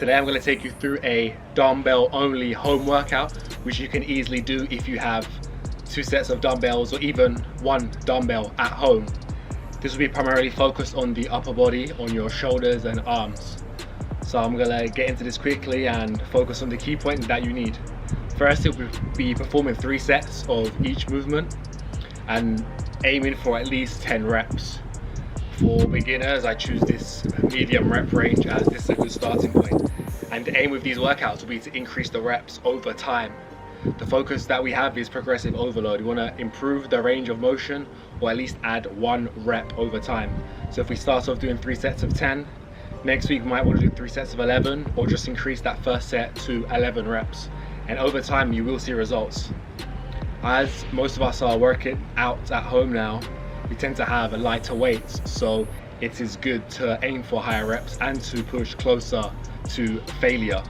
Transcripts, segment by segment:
Today I'm going to take you through a dumbbell only home workout, which you can easily do if you have 2 sets of dumbbells or even 1 dumbbell at home. This will be primarily focused on the upper body, on your shoulders and arms. So I'm going to get into this quickly and focus on the key points that you need. First, we'll be performing 3 sets of each movement and aiming for at least 10 reps. For beginners, I choose this medium rep range as this is a good starting point. And the aim with these workouts will be to increase the reps over time. The focus that we have is progressive overload. We want to improve the range of motion or at least add 1 rep over time. So if we start off doing 3 sets of 10, next week we might want to do 3 sets of 11 or just increase that first set to 11 reps. And over time you will see results. As most of us are working out at home now, we tend to have lighter weights, so it is good to aim for higher reps and to push closer to failure.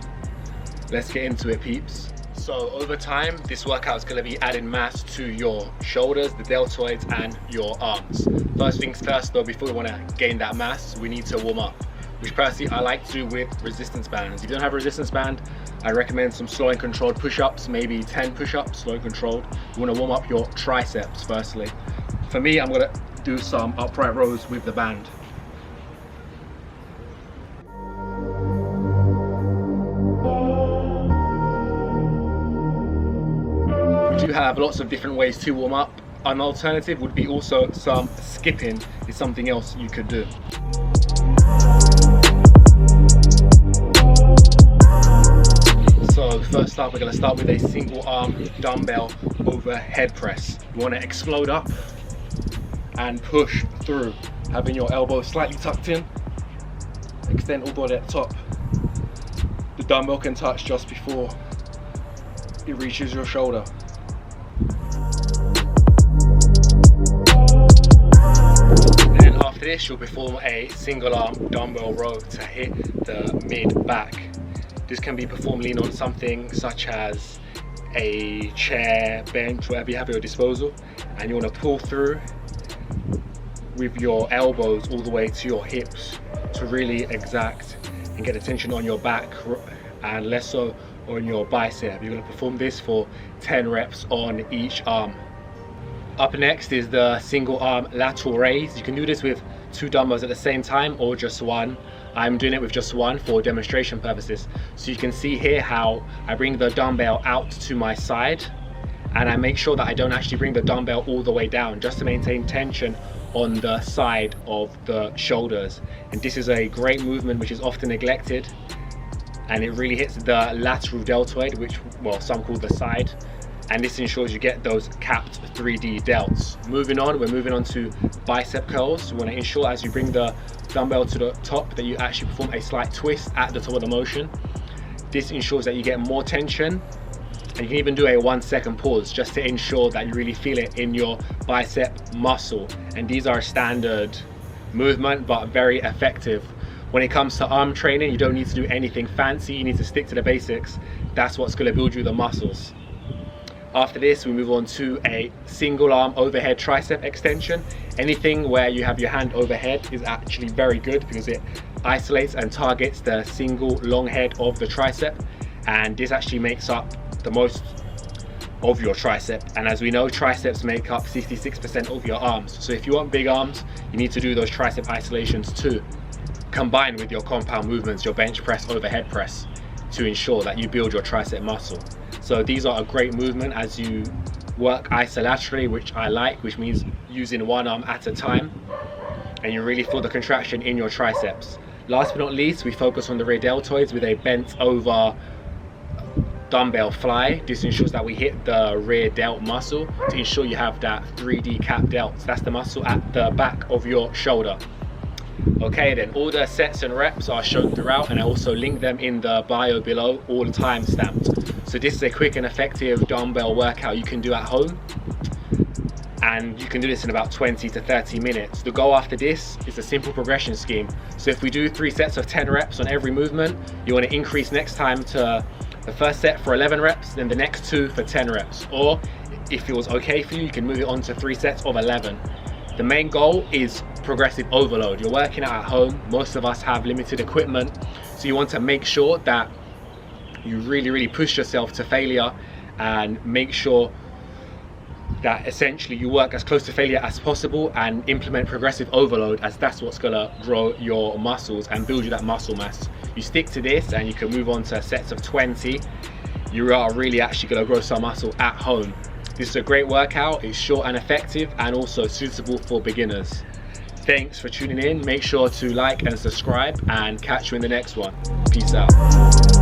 Let's get into it, peeps. So over time, this workout is going to be adding mass to your shoulders, the deltoids and your arms. First things first though, before we want to gain that mass, we need to warm up, which personally I like to do with resistance bands. If you don't have a resistance band, I recommend some slow and controlled push-ups, maybe 10 push-ups, slow and controlled. You want to warm up your triceps firstly. For me, I'm going to do some upright rows with the band. We do have lots of different ways to warm up. An alternative would be also some skipping, is something else you could do. So first up, we're going to start with a single arm dumbbell overhead press. You want to explode up and push through, having your elbows slightly tucked in. Extend all the way at the top. The dumbbell can touch just before it reaches your shoulder. Then after this, you'll perform a single arm dumbbell row to hit the mid back. This can be performed lean on something such as a chair, bench, whatever you have at your disposal, and you want to pull through with your elbows all the way to your hips to really exact and get attention on your back and less so on your bicep. You're going to perform this for 10 reps on each arm. Up next is the single arm lateral raise. You can do this with 2 dumbbells at the same time or just 1. I'm doing it with just 1 for demonstration purposes. So you can see here how I bring the dumbbell out to my side and I make sure that I don't actually bring the dumbbell all the way down, just to maintain tension on the side of the shoulders. And this is a great movement which is often neglected, and it really hits the lateral deltoid, which, well, some call the side, and this ensures you get those capped 3D delts. Moving on, we're moving on to bicep curls. You want to ensure as you bring the dumbbell to the top that you actually perform a slight twist at the top of the motion. This ensures that you get more tension, and you can even do a 1-second pause just to ensure that you really feel it in your bicep muscle. And these are a standard movement but very effective. When it comes to arm training, you don't need to do anything fancy, you need to stick to the basics. That's what's going to build you the muscles. After this, we move on to a single arm overhead tricep extension. Anything where you have your hand overhead is actually very good because it isolates and targets the single long head of the tricep, and this actually makes up the most of your tricep. And as we know, triceps make up 66% of your arms. So if you want big arms, you need to do those tricep isolations too, combined with your compound movements, your bench press, overhead press, to ensure that you build your tricep muscle. So these are a great movement as you work isolaterally, which I like, which means using 1 arm at a time, and you really feel the contraction in your triceps. Last but not least, we focus on the rear deltoids with a bent over dumbbell fly. This ensures that we hit the rear delt muscle to ensure you have that 3D cap delts. That's the muscle at the back of your shoulder. Okay, then all the sets and reps are shown throughout, and I also link them in the bio below, all time stamped. So this is a quick and effective dumbbell workout you can do at home, and you can do this in about 20 to 30 minutes. The goal after this is a simple progression scheme. So if we do 3 sets of 10 reps on every movement, you want to increase next time to the first set for 11 reps, then the next 2 for 10 reps. Or if it was okay for you, you can move it on to 3 sets of 11. The main goal is progressive overload. You're working out at home. Most of us have limited equipment, So you want to make sure that you really push yourself to failure, and make sure that essentially you work as close to failure as possible and implement progressive overload, as that's what's gonna grow your muscles and build you that muscle mass. You stick to this and you can move on to sets of 20. You are really actually gonna grow some muscle at home. This is a great workout. It's short and effective, and also suitable for beginners. Thanks for tuning in. Make sure to like and subscribe, and catch you in the next one. Peace out.